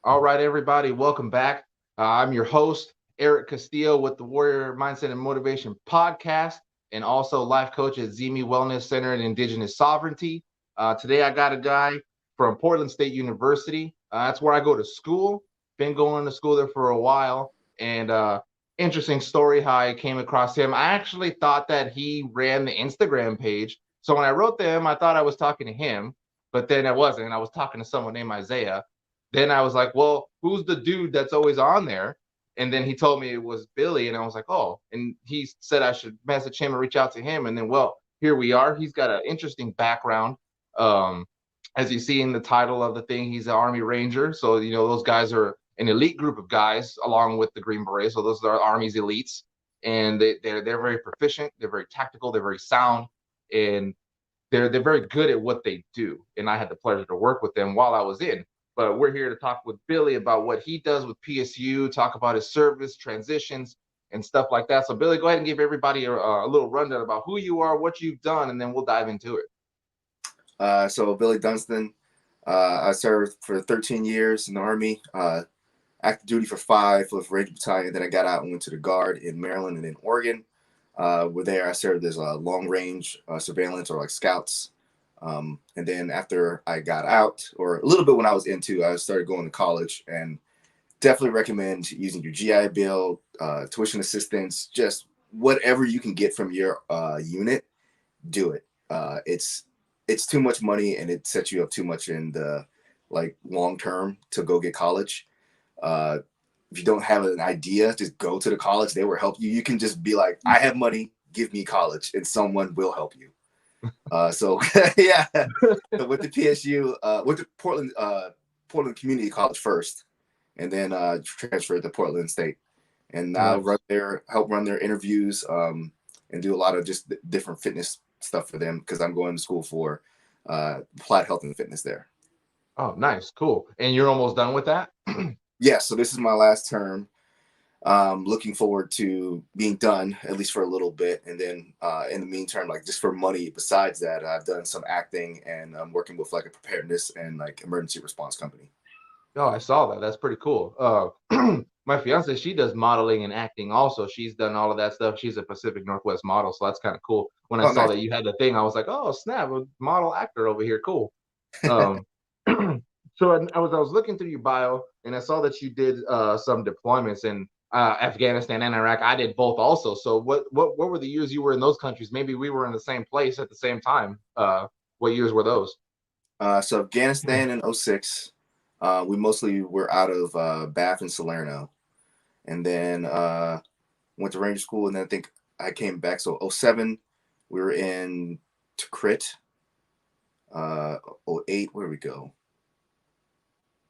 All right, everybody, welcome back. I'm your host, Eric Castillo, with the Warrior Mindset and Motivation podcast, and also life coach at Zimi Wellness Center and Indigenous Sovereignty. Today, I got a guy from Portland State University. That's where I go to school. Been going to school there for a while, and interesting story how I came across him. I actually thought that he ran the Instagram page. So when I wrote to him, I thought I was talking to him, but then I wasn't. I was talking to someone named Isaiah. Then I was like, well, who's the dude that's always on there? And then he told me it was Billy. And I was like, oh, and he said I should message him and reach out to him. And then, well, here we are. He's got an interesting background. Um, as you see in the title of the thing, he's an Army Ranger. So, those guys are an elite group of guys along with the Green Berets. So those are Army's elites. And they're very proficient. They're very tactical. They're very sound. And they're very good at what they do. And I had the pleasure to work with them while I was in. But we're here to talk with Billy about what he does with PSU, talk about his service, transitions, and stuff like that. So, Billy, go ahead and give everybody a little rundown about who you are, what you've done, and then we'll dive into it. So, Billy Dunston, I served for 13 years in the Army, active duty for 5 with Ranger Battalion. Then I got out and went to the Guard in Maryland and in Oregon. Where there I served as a long-range surveillance or like scouts. And then after I got out, or a little bit when I was into, I started going to college, and definitely recommend using your GI Bill, tuition assistance, just whatever you can get from your unit, do it. It's too much money, and it sets you up too much in the long term to go get college. If you don't have an idea, just go to the college. They will help you. You can just be like, I have money, give me college, and someone will help you. So yeah, so with the PSU, with the Portland Community College first, and then transferred to Portland State, and now help run their interviews, and do a lot of just different fitness stuff for them because I'm going to school for applied health and fitness there. Oh, nice, cool. And you're almost done with that? Yeah, so this is my last term. Looking forward to being done at least for a little bit, and then in the meantime, just for money. Besides that, I've done some acting, and I'm working with a preparedness and emergency response company. Oh, I saw that. That's pretty cool. My fiance, she does modeling and acting also. She's done all of that stuff. She's a Pacific Northwest model, so that's kind of cool. When I saw Nice. that you had the thing, I was like, oh snap, a model actor over here, cool. Um, so I was looking through your bio, and I saw that you did some deployments in Afghanistan and Iraq. I did both also. So what were the years you were in those countries? Maybe we were in the same place at the same time. What years were those? So Afghanistan in 06. We mostly were out of Bath and Salerno, and then went to Ranger School, and then I think I came back. So 07, we were in Tikrit. 08, where did we go?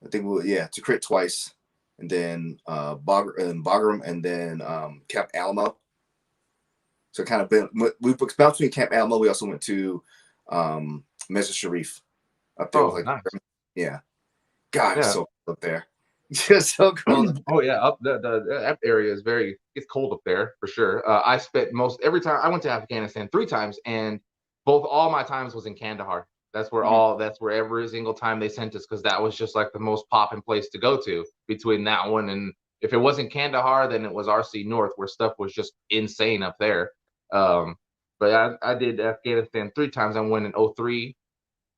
I think Tikrit twice, and then Bagram, and then Camp Alamo. So kind of we bounced between Camp Alamo. We also went to Mezar Sharif up there. Nice. Yeah. God, it's so cold up there. Just so cold. Oh yeah, up that area is it's cold up there for sure. I spent every time I went to Afghanistan 3 times, and all my times was in Kandahar. That's where every single time they sent us, because that was just the most popping place to go to between that one. And if it wasn't Kandahar, then it was RC North, where stuff was just insane up there. But I did Afghanistan 3 times. I went in 03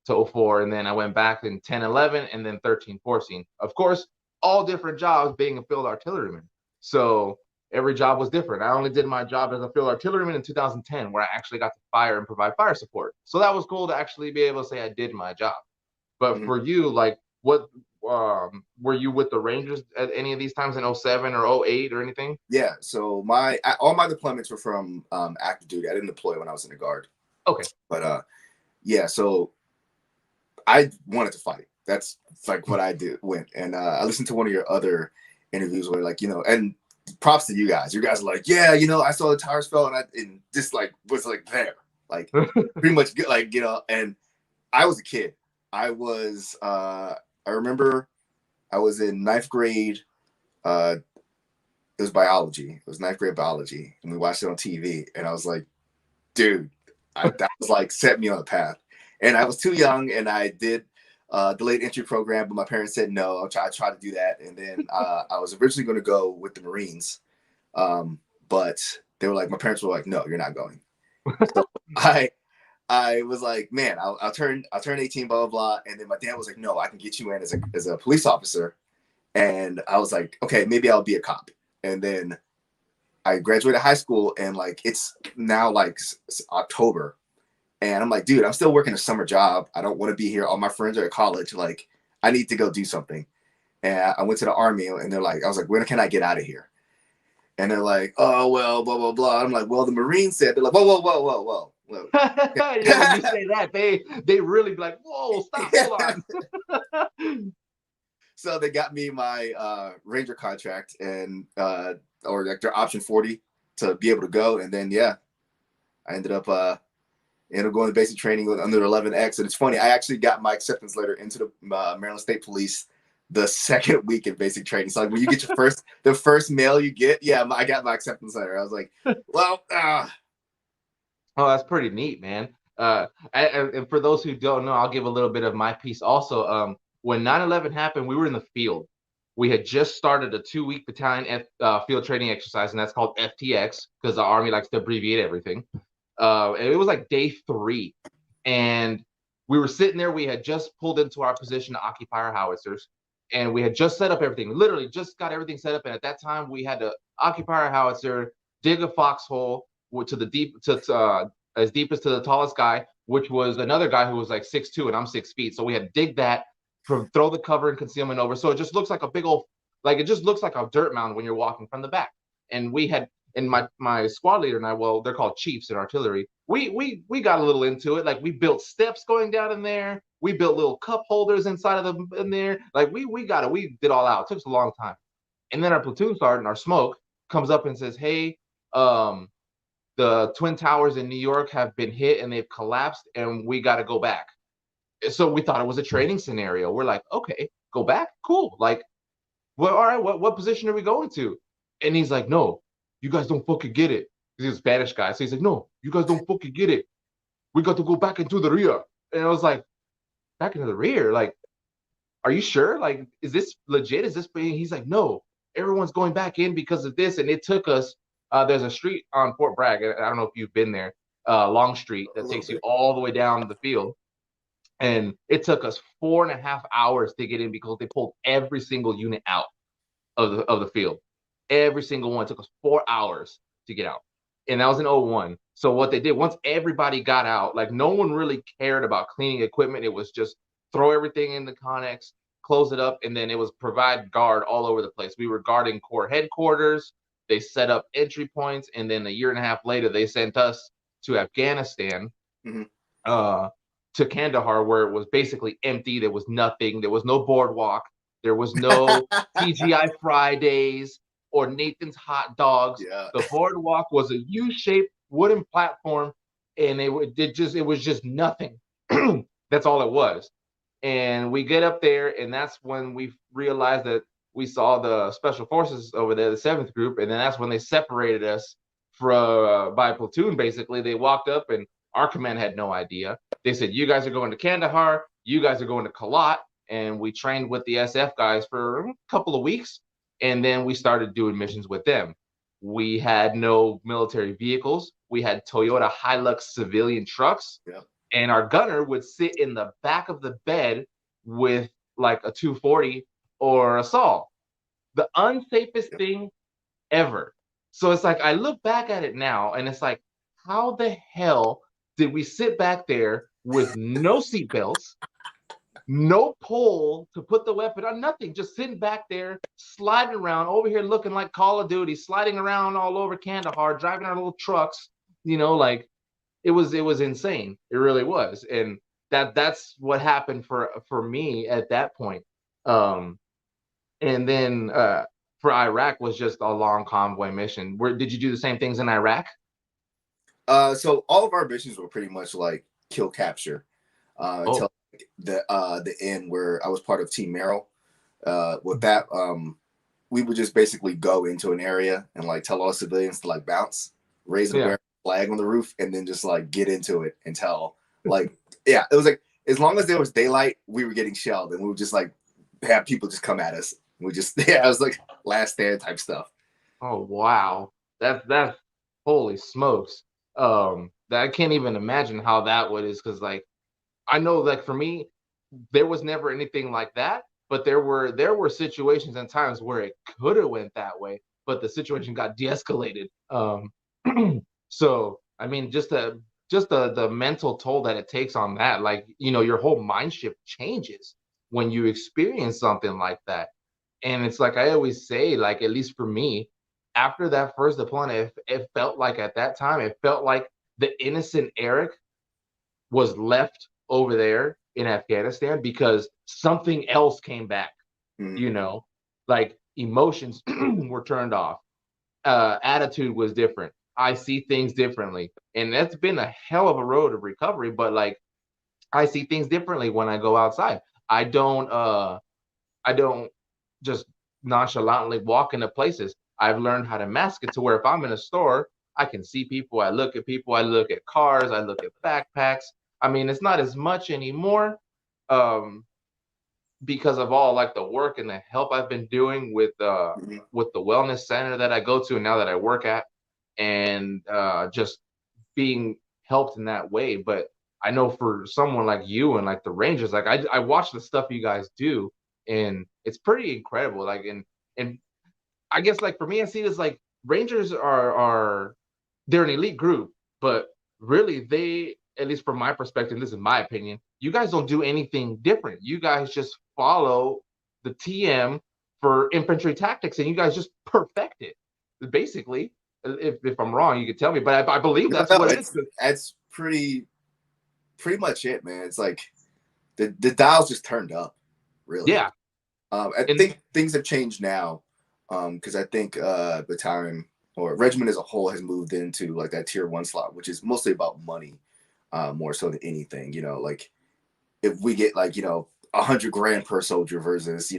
to 04, and then I went back in 10, 11, and then 13, 14. Of course, all different jobs, being a field artilleryman. So every job was different. I only did my job as a field artilleryman in 2010, where I actually got to fire and provide fire support. So that was cool to actually be able to say I did my job. But for you, what were you with the Rangers at any of these times in 07 or 08 or anything? Yeah. So all my deployments were from active duty. I didn't deploy when I was in the Guard. Okay. But yeah. So I wanted to fight. That's what I did. And I listened to one of your other interviews where and props to you guys. You guys are like, yeah, I saw the tires fell, and just was there, pretty much and I was a kid. I remember I was in 9th grade. It was biology. It was 9th grade biology, and we watched it on TV, and I was like, dude, that was set me on the path. And I was too young, and I did delayed entry program, but my parents said no. I tried to do that, and then I was originally going to go with the Marines, but they were like, my parents were like, no, you're not going. So I was like, man, I'll turn 18, blah blah blah, and then my dad was like, no, I can get you in as a police officer, and I was like, okay, maybe I'll be a cop, and then I graduated high school, and like it's now like October. And I'm like, dude, I'm still working a summer job. I don't want to be here. All my friends are at college. Like, I need to go do something. And I went to the Army, and they're like, I was like, when can I get out of here? And they're like, oh, well, blah, blah, blah. I'm like, well, the Marines said, they're like, whoa, whoa, whoa, whoa, whoa. whoa. Yeah, when you say that, they really be like, whoa, stop, hold on. So they got me my Ranger contract and or like their option 40 to be able to go. And then, yeah, I ended up going to basic training under 11X. And it's funny, I actually got my acceptance letter into the Maryland State Police the second week in basic training. So like when you get your the first mail you get, yeah, I got my acceptance letter. I was like, well, Oh, that's pretty neat, man. And for those who don't know, I'll give a little bit of my piece also. When 9/11 happened, we were in the field. We had just started a 2-week battalion field training exercise, and that's called FTX because the Army likes to abbreviate everything. And it was like day 3, and we were sitting there. We had just pulled into our position to occupy our howitzers, and we had just set up everything. Literally, just got everything set up. And at that time, we had to occupy our howitzer, dig a foxhole to the deep to as deep as to the tallest guy, which was another guy who was like 6'2", and I'm 6 feet. So we had to dig that, throw the cover and concealment over. So it just looks like a big old, like it just looks like a dirt mound when you're walking from the back. And we had, and my squad leader and I, well, they're called chiefs in artillery. We got a little into it. Like we built steps going down in there. We built little cup holders inside of them in there. Like we got it. We did all out. It took us a long time. And then our platoon sergeant, our smoke, comes up and says, hey, the Twin Towers in New York have been hit and they've collapsed, and we got to go back. So we thought it was a training scenario. We're like, okay, go back, cool. Like, well, all right, what position are we going to? And he's like, no, you guys don't fucking get it. He's a Spanish guy, so he's like, no, you guys don't fucking get it. We got to go back into the rear. And I was like, back into the rear? Like, are you sure? Like, is this legit? Is this being? He's like, no, everyone's going back in because of this. And it took us. There's a street on Fort Bragg. I don't know if you've been there. Long Street that takes you all the way down the field. And it took us 4.5 hours to get in because they pulled every single unit out of the field. Every single one. It took us 4 hours to get out. And that was in 01. So what they did, once everybody got out, like no one really cared about cleaning equipment. It was just throw everything in the Connex, close it up, and then it was provide guard all over the place. We were guarding Corps headquarters. They set up entry points, and then a year and a half later, they sent us to Afghanistan, to Kandahar, where it was basically empty. There was nothing. There was no boardwalk. There was no TGI Fridays or Nathan's hot dogs. Yeah. The boardwalk was a U-shaped wooden platform, and it was just nothing. That's all it was. And we get up there, and that's when we realized that we saw the special forces over there, the 7th group, and then that's when they separated us by platoon. Basically, they walked up, and our command had no idea. They said, you guys are going to Kandahar, you guys are going to Kalat, and we trained with the SF guys for a couple of weeks, and then we started doing missions with them. We had no military vehicles. We had Toyota Hilux civilian trucks, and our gunner would sit in the back of the bed with like a 240 or a saw. The unsafest thing ever. So it's like I look back at it now, and it's like, how the hell did we sit back there with no seatbelts, no pole to put the weapon on, nothing, just sitting back there, sliding around over here looking like Call of Duty, sliding around all over Kandahar, driving our little trucks, like it was insane. It really was. And that's what happened for me at that point. And then for Iraq was just a long convoy mission. Did you do the same things in Iraq? So all of our missions were pretty much like kill capture until the end, where I was part of Team Merrill. With that, we would just basically go into an area and like tell all civilians to like bounce, raise a flag on the roof, and then just like get into it until like it was like as long as there was daylight, we were getting shelled, and we would just like have people just come at us. We just it was like last stand type stuff. Oh wow, that's holy smokes. That I can't even imagine how that would is because like I know like for me, there was never anything like that, but there were situations and times where it could have went that way, but the situation got de-escalated. So I mean, just the mental toll that it takes on that, like your whole mind shift changes when you experience something like that. And it's like I always say, like at least for me, after that first deployment, it felt like at that time, it felt like the innocent Eric was left over there in Afghanistan because something else came back, Mhm. you know, like emotions were turned off, attitude was different. I see things differently. And that's been a hell of a road of recovery, but like I see things differently when I go outside. I don't just nonchalantly walk into places. I've learned how to mask it to where if I'm in a store, I can see people, I look at people, I look at cars, I look at backpacks. I mean, it's not as much anymore um, because of all like the work and the help I've been doing Mhm. with the wellness center that I go to and now that I work at, and just being helped in that way. But I know for someone like you and like the Rangers, like I watch the stuff you guys do, and it's pretty incredible. Like and I guess like for me, I see it as like Rangers are they're an elite group, but really they, at least from my perspective, this is my opinion, you guys don't do anything different. You guys just follow the TM for infantry tactics, and you guys just perfect it. Basically, if I'm wrong, you could tell me, but I believe No, that's no, what it is. it's pretty much it, man. It's like the dials just turned up, really. Yeah, I and think things have changed now, because I think battalion or regiment as a whole has moved into like that tier one slot, which is mostly about money, more so than anything. Like if we get like 100 grand per soldier versus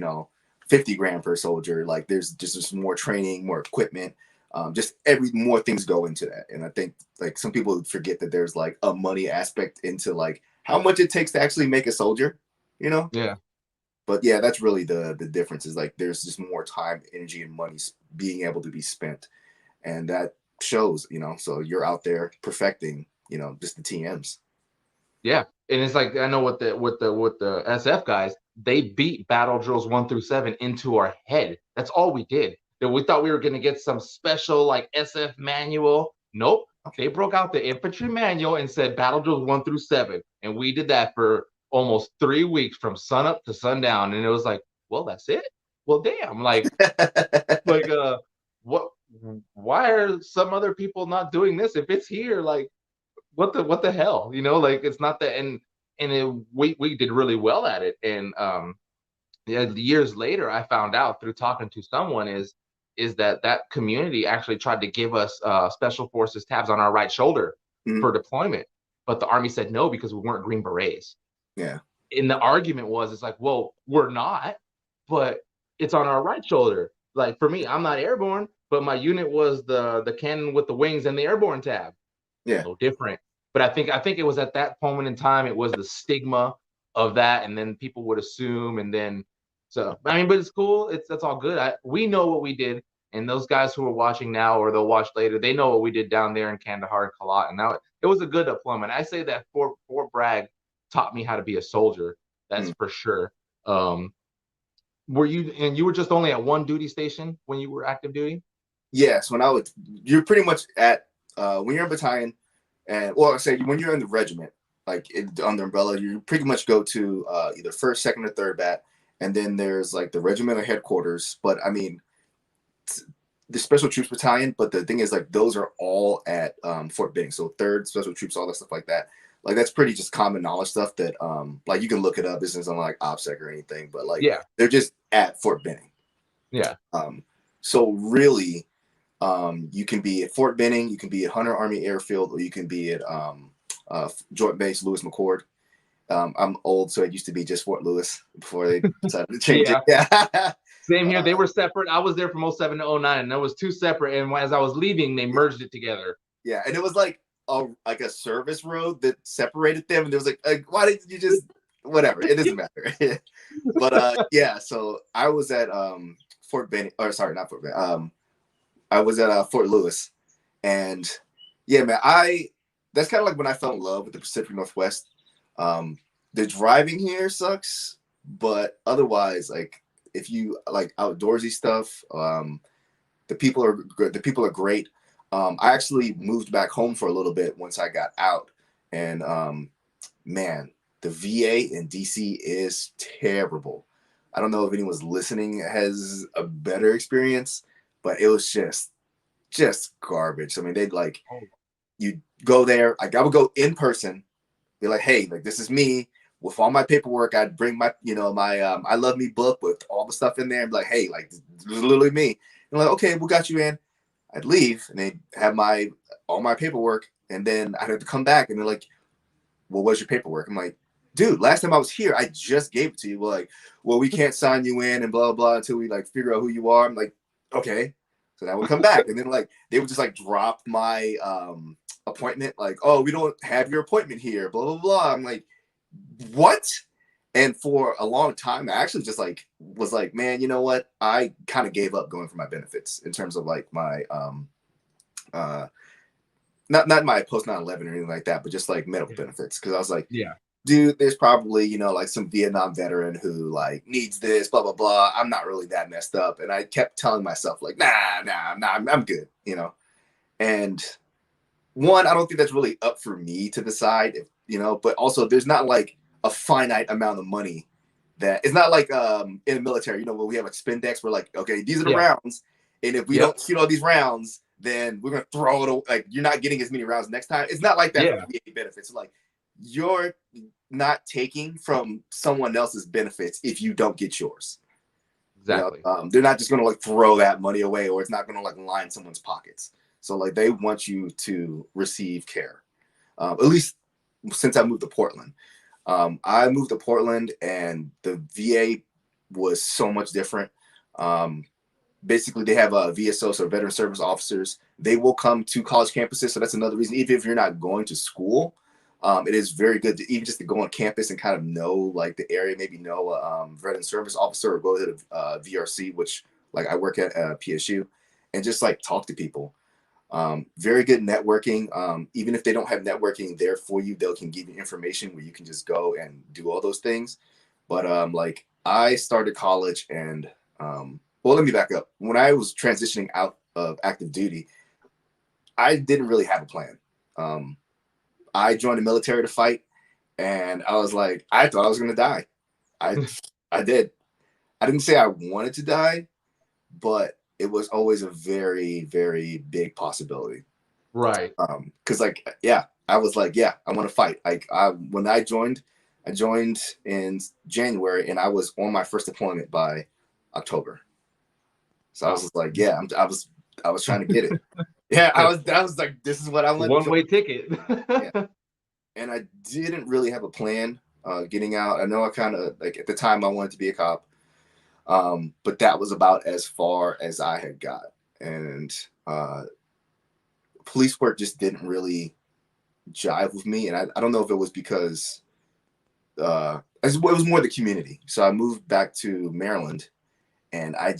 50 grand per soldier, like there's just more training, more equipment, just every more things go into that. And I think like some people forget that there's like a money aspect into like how much it takes to actually make a soldier, you know. yeah. But yeah, that's really the difference is like there's just more time, energy, and money being able to be spent, and that shows. So you're out there perfecting just the TMs. Yeah, and it's like I know with the SF guys, they beat battle drills 1 through 7 into our head. That's all we did. That we thought we were gonna get some special like SF manual. Nope. They broke out the infantry manual and said battle drills 1 through 7, and we did that for almost 3 weeks from sun up to sundown. And it was like, well, that's it. Well, damn, like what? Why are some other people not doing this? If it's here, like what the hell, like it's not that. And we did really well at it. And yeah, years later I found out through talking to someone is that community actually tried to give us special forces tabs on our right shoulder Mhm. for deployment, but the army said no because we weren't green berets. Yeah. And the argument was, it's like, well, we're not, but it's on our right shoulder. Like for me, I'm not airborne, but my unit was the cannon with the wings and the airborne tab. Yeah. No different. But I think it was at that moment in time, it was the stigma of that, and then people would assume, and then so I mean, but it's cool. That's all good. We know what we did, and those guys who are watching now or they'll watch later, they know what we did down there in Kandahar and Kalat, and now it was a good deployment. I say that Fort Bragg taught me how to be a soldier. That's Mm. for sure. Um, you were just only at one duty station when you were active duty? Yes. You're pretty much at when you're in battalion, and well, I say when you're in the regiment, like under umbrella, you pretty much go to either first, second, or third bat, and then there's like the regimental headquarters. But I mean, the special troops battalion. But the thing is, like those are all at Fort Benning. So third special troops, all that stuff like that. Like that's pretty just common knowledge stuff that like you can look it up. This isn't like OPSEC or anything, but like Yeah, they're just at Fort Benning. yeah, So really, you can be at Fort Benning, you can be at Hunter Army Airfield, or you can be at Joint Base Lewis McChord. I'm old, so it used to be just Fort Lewis before they decided to change it. yeah. Yeah. Same here. They were separate. I was there from '07 to '09, and there was two separate. And as I was leaving, they merged it together. Yeah, and it was like a service road that separated them, and there was like why didn't you just whatever. It doesn't matter. But yeah, so I was at Fort Benning, or sorry, not Fort Benning. I was at Fort Lewis, and yeah, man, that's kind of like when I fell in love with the Pacific Northwest. The driving here sucks, but otherwise, like if you like outdoorsy stuff, the people are good. The people are great. I actually moved back home for a little bit once I got out, and man, the VA in DC is terrible. I don't know if anyone's listening has a better experience, but it was just garbage. I mean, they'd like you go there. Like I would go in person, be like, hey, like this is me with all my paperwork. I'd bring my, my I Love Me book with all the stuff in there and be like, hey, like this is literally me. And like, okay, we got you in. I'd leave and they'd have all my paperwork, and then I'd have to come back and they're like, well, what's your paperwork? I'm like, dude, last time I was here, I just gave it to you. We're like, well, we can't sign you in and blah, blah, until we like figure out who you are. I'm like, okay. So then I would come back, and then like they would just like drop my appointment, like, oh, we don't have your appointment here, blah, blah, blah. I'm like, what? And for a long time, I actually just like was like, man, you know what? I kind of gave up going for my benefits in terms of like my not my post 9/11 or anything like that, but just like medical benefits. Cause I was like, yeah, dude, there's probably, like some Vietnam veteran who like needs this, blah, blah, blah. I'm not really that messed up. And I kept telling myself like, nah, I'm good, And one, I don't think that's really up for me to decide, but also there's not like a finite amount of money that it's not like in the military, where we have a spindex. We're like, okay, these are the rounds. And if we don't shoot all these rounds, then we're going to throw it away. Like you're not getting as many rounds next time. It's not like that for VA benefits. It's like you're not taking from someone else's benefits if you don't get yours. Exactly. They're not just going to like throw that money away, or it's not going to like line someone's pockets. So like they want you to receive care. At least since I moved to Portland. I moved to Portland and the VA was so much different. Basically, they have VSO, so veteran service officers. They will come to college campuses. So that's another reason, even if you're not going to school, it is very good to even just to go on campus and kind of know like the area, maybe know a veteran service officer, or go to the VRC, which like I work at PSU, and just like talk to people. Very good networking. Even if they don't have networking there for you, they can give you information where you can just go and do all those things. But like I started college and well, let me back up. When I was transitioning out of active duty, I didn't really have a plan. I joined the military to fight, and I was like, I thought I was going to die. I did. I didn't say I wanted to die, but it was always a very, very big possibility. Right. Because like, yeah, I was like, yeah, I want to fight. Like when I joined in January, and I was on my first deployment by October. So I was just like, yeah, I was trying to get it. Yeah, I was like, this is what I want. One-way ticket. Yeah. And I didn't really have a plan getting out. I know I kind of like at the time I wanted to be a cop. But that was about as far as I had got. And police work just didn't really jive with me. And I don't know if it was because it was more the community. So I moved back to Maryland, and I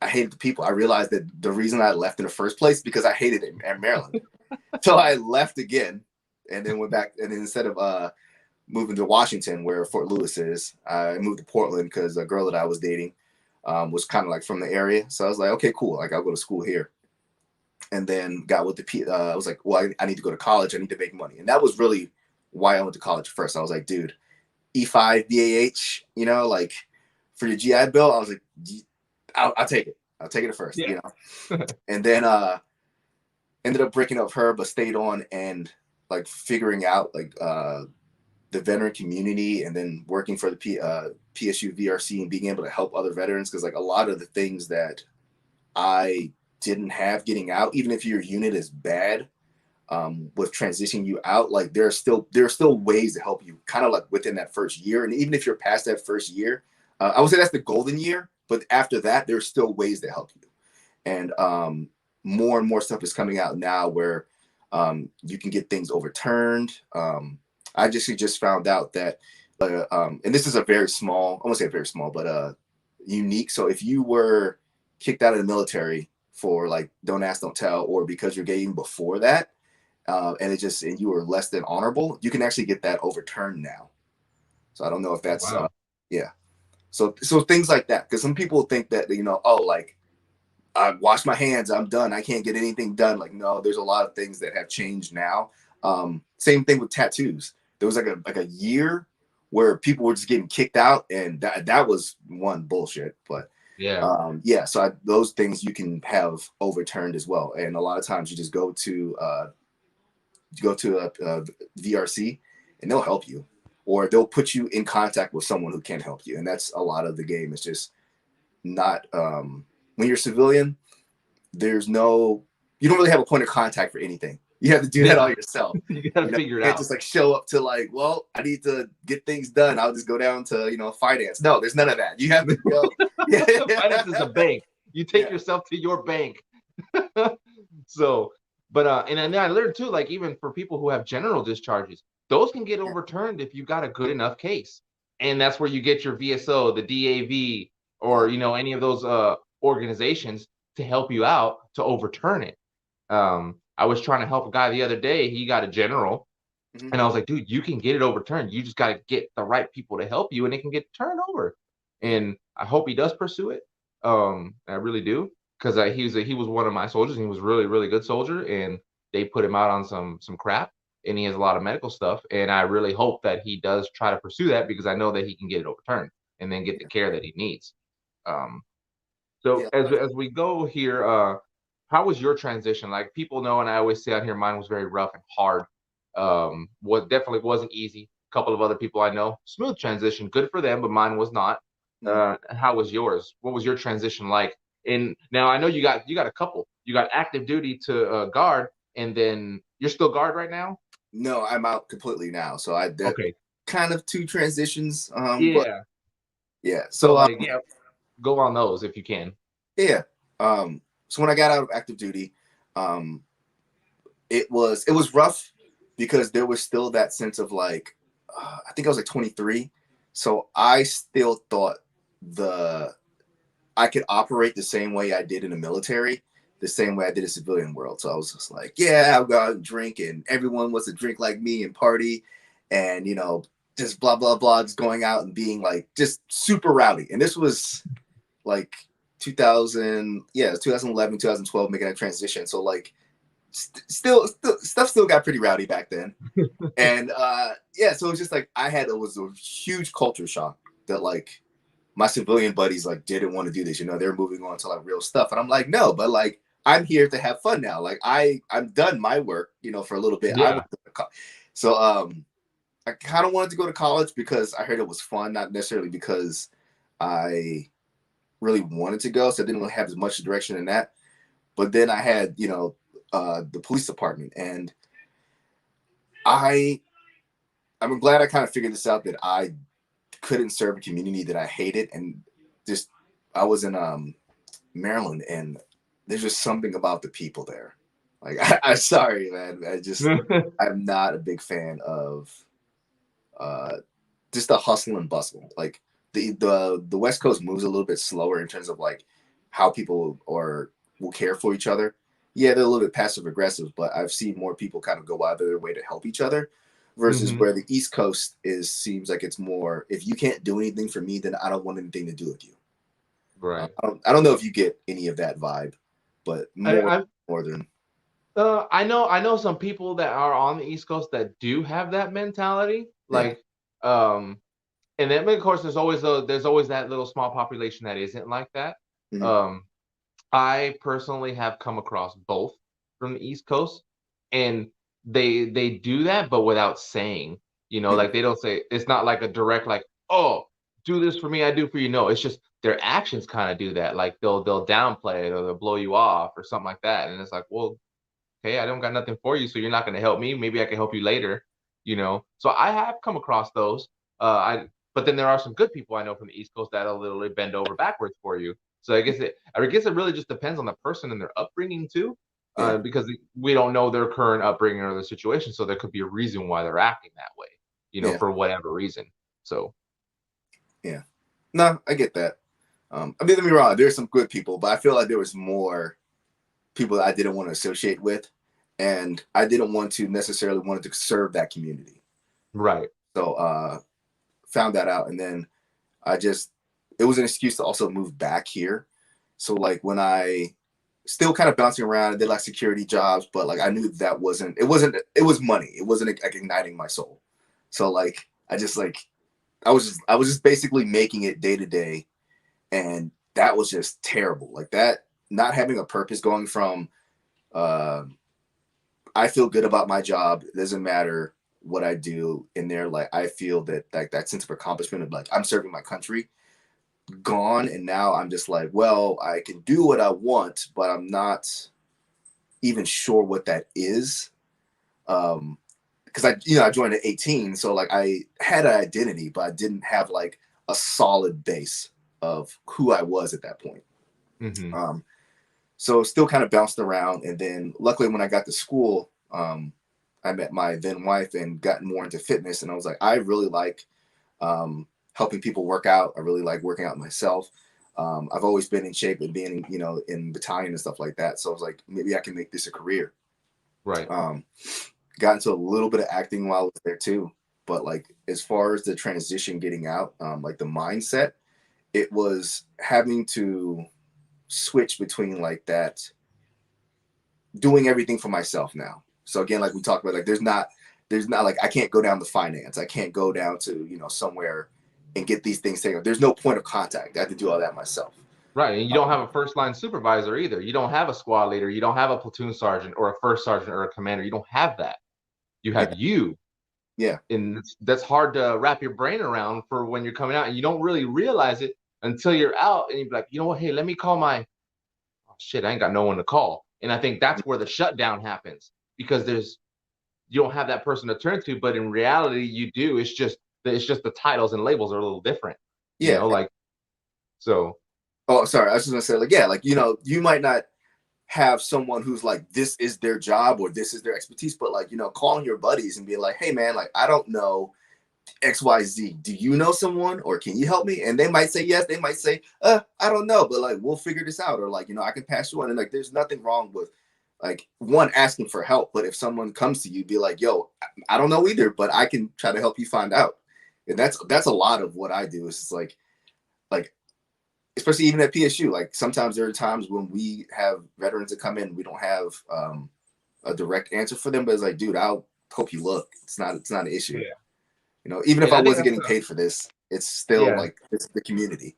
hated the people. I realized that the reason I left in the first place because I hated it in Maryland. So I left again and then went back. And then instead of moving to Washington, where Fort Lewis is, I moved to Portland because a girl that I was dating was kind of like from the area. So I was like, okay, cool. Like I'll go to school here. And then got with I was like, well, I need to go to college. I need to make money. And that was really why I went to college first. I was like, dude, E5, BAH, like for your GI Bill, I was like, I'll take it. I'll take it first, And then ended up breaking up with her, but stayed on and like figuring out like the veteran community, and then working for the PSU VRC and being able to help other veterans. Because like a lot of the things that I didn't have getting out, even if your unit is bad, with transitioning you out, like there are still ways to help you kind of like within that first year. And even if you're past that first year, I would say that's the golden year, but after that, there's still ways to help you. And more and more stuff is coming out now where you can get things overturned. I just found out that And this is a very small, I won't say very small, but unique. So if you were kicked out of the military for like don't ask, don't tell, or because you're gay before that, and you were less than honorable, you can actually get that overturned now. So I don't know if Oh, that's wow. yeah. So things like that, because some people think that oh, like I wash my hands, I'm done, I can't get anything done. Like no, there's a lot of things that have changed now. Same thing with tattoos. There was like a year where people were just getting kicked out, and that was one bullshit. But Yeah. yeah, so those things you can have overturned as well. And a lot of times you just go to a VRC and they'll help you, or they'll put you in contact with someone who can help you. And that's a lot of the game. It's just not when you're a civilian, there's no you don't really have a point of contact for anything. You have to do that all Yeah. yourself. You got to You figure it can't out. just like show up to like, well, I need to get things done. I'll just go down to finance. No, there's none of that. You have to go. Yeah, Finance is a bank. You take yeah, yourself to your bank. So, but and then I learned too, like even for people who have general discharges, those can get overturned if you got a good enough case. And that's where you get your VSO, the DAV, or any of those organizations to help you out to overturn it. I was trying to help a guy the other day. He got a general, hmm and I was like, dude, you can get it overturned. You just got to get the right people to help you, and it can get turned over. yeah, And I hope he does pursue it. I really do, because he was one of my soldiers. And he was really really good soldier, and they put him out on some crap, and he has a lot of medical stuff. And I really hope that he does try to pursue that, because I know that he can get it overturned and then get the yeah, care that he needs. Um, so yeah. as we go here, how was your transition? Like people know, and I always say out here, mine was very rough and hard. What definitely wasn't easy. A couple of other people I know, smooth transition, good for them, but mine was not. Mhm. How was yours? What was your transition like? And now I know you got a couple. You got active duty to guard, and then you're still guard right now. No, I'm out completely now. So I did Okay. kind of two transitions. But Yeah. yeah. So So like, yeah, go on those if you can. yeah. So when I got out of active duty, um, it was rough because there was still that sense of like I think I was like 23, so I still thought the I could operate the same way I did in the military, the same way I did in civilian world. So I was just like, yeah, I'll go out and drink, and everyone wants to drink like me and party, and just blah blah blah, just going out and being like just super rowdy. And this was like 2000, yeah, 2011, 2012, making that transition. So like, still stuff still got pretty rowdy back then. And yeah, so it was just like it was a huge culture shock that like my civilian buddies like didn't want to do this. They're moving on to like real stuff, and I'm like, no, but like I'm here to have fun now. Like I'm done my work, for a little bit. I Yeah. want to so I kind of wanted to go to college because I heard it was fun, not necessarily because I really wanted to go. So I didn't really have as much direction in that. But then I had the police department, and I I'm glad I kind of figured this out that I couldn't serve a community that I hated, and just I was in Maryland, and there's just something about the people there. Like I'm sorry, man. I'm not a big fan of uh, just the hustle and bustle. Like the West Coast moves a little bit slower in terms of like how people or will care for each other. Yeah, they're a little bit passive aggressive, but I've seen more people kind of go out of their way to help each other versus Hmm. where the East Coast seems like it's more if you can't do anything for me, then I don't want anything to do with you. Right. I don't know if you get any of that vibe, but more I northern. I know some people that are on the East Coast that do have that mentality. Yeah. Like, um, and then of course there's always that little small population that isn't like that. Mhm. Um, I personally have come across both from the East Coast, and they do that, but without saying. Mhm. Like they don't say it's not like a direct like, oh, do this for me, I do for you. No, it's just their actions kind of do that. Like they'll downplay it or they'll blow you off or something like that. And it's like, well, hey, I don't got nothing for you, so you're not going to help me. Maybe I can help you later. So I have come across those. But then there are some good people I know from the East Coast that'll literally bend over backwards for you. So I guess it really just depends on the person and their upbringing too, Yeah. because we don't know their current upbringing or their situation. So there could be a reason why they're acting that way, Yeah. for whatever reason. So Yeah. No, I get that. I mean, don't get me wrong, there's some good people, but I feel like there was more people that I didn't want to associate with, and I didn't want to necessarily want to serve that community. right. So found that out, and then I just it was an excuse to also move back here. So like when I still kind of bouncing around, I did like security jobs, but like I knew that it was money. It wasn't like igniting my soul. So like I just like I was just basically making it day to day, and that was just terrible. Like that, not having a purpose, going from uh, I feel good about my job. It doesn't matter what I do in there. Like I feel that like that sense of accomplishment of like I'm serving my country gone, and now I'm just like, well, I can do what I want, but I'm not even sure what that is. Because I joined at 18, so like I had an identity, but I didn't have like a solid base of who I was at that point. Mm-hmm. So still kind of bounced around, and then luckily when I got to school, I met my then wife and got more into fitness, and I was like, I really like helping people work out. I really like working out myself. I've always been in shape and being, in battalion and stuff like that. So I was like, maybe I can make this a career. Right. Got into a little bit of acting while I was there too. But like, as far as the transition getting out, like the mindset, it was having to switch between like that, doing everything for myself now. So again, like we talked about, like there's not like I can't go down to finance. I can't go down to, somewhere and get these things taken. There's no point of contact. I have to do all that myself. Right. And you don't have a first line supervisor either. You don't have a squad leader. You don't have a platoon sergeant or a first sergeant or a commander. You don't have that. You have Yeah. you. Yeah. And that's hard to wrap your brain around for when you're coming out. And you don't really realize it until you're out and you're like, you know what? Hey, let me call my shit. I ain't got no one to call. And I think that's where the shutdown happens because you don't have that person to turn to. But in reality, you do. It's just the titles and labels are a little different. Yeah. Like so. Oh, sorry. I was just gonna say, like, yeah, like you might not have someone who's like this is their job or this is their expertise, but like calling your buddies and being like, hey man, like I don't know XYZ. Do you know someone or can you help me? And they might say yes. They might say, I don't know, but like we'll figure this out, or like I can pass you on. And like there's nothing wrong with like one asking for help, but if someone comes to you, be like, yo, I don't know either, but I can try to help you find out. And that's a lot of what I do. Is just like especially even at PSU, like sometimes there are times when we have veterans that come in, we don't have a direct answer for them, but it's like, dude, I'll hope you look. It's not an issue. Yeah. Even if And I I think wasn't getting paid for this, it's still like it's the community.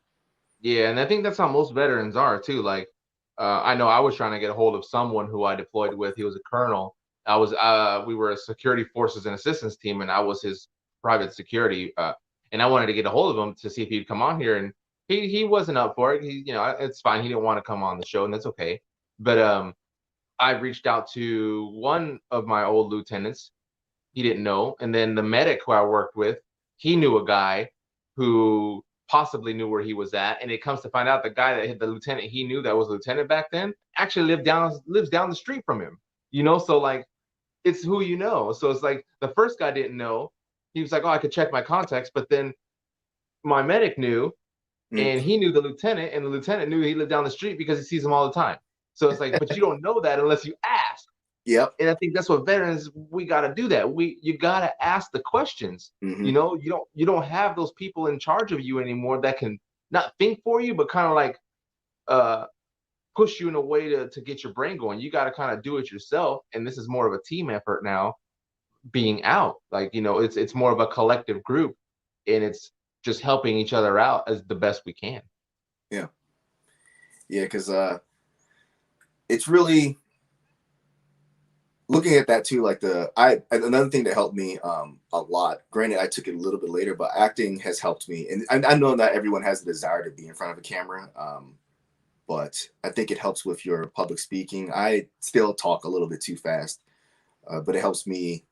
Yeah, and I think that's how most veterans are too. Like, I know I was trying to get a hold of someone who I deployed with. He was a colonel. We were a security forces and assistance team, and I was his private security. And I wanted to get a hold of him to see if he'd come on here, and he wasn't up for it. It's fine. He didn't want to come on the show, and that's okay. But I reached out to one of my old lieutenants. He didn't know, and then the medic who I worked with, he knew a guy who possibly knew where he was at, and it comes to find out the guy that hit the lieutenant he knew that was lieutenant back then actually lives down the street from him. So like it's who you know. So it's like the first guy didn't know. He was like, oh, I could check my contacts, but then my medic knew, and he knew the lieutenant, and the lieutenant knew he lived down the street because he sees him all the time. So it's like, but you don't know that unless you ask. Yep. And I think that's what veterans, we got to do that. You got to ask the questions. Mm-hmm. You don't have those people in charge of you anymore that can not think for you, but kind of like push you in a way to get your brain going. You got to kind of do it yourself. And this is more of a team effort now being out. Like, it's more of a collective group, and it's just helping each other out as the best we can. Yeah. Yeah. Because it's really, looking at that too, like another thing that helped me a lot. Granted, I took it a little bit later, but acting has helped me, and I know not everyone has the desire to be in front of a camera, but I think it helps with your public speaking. I still talk a little bit too fast, but it helps me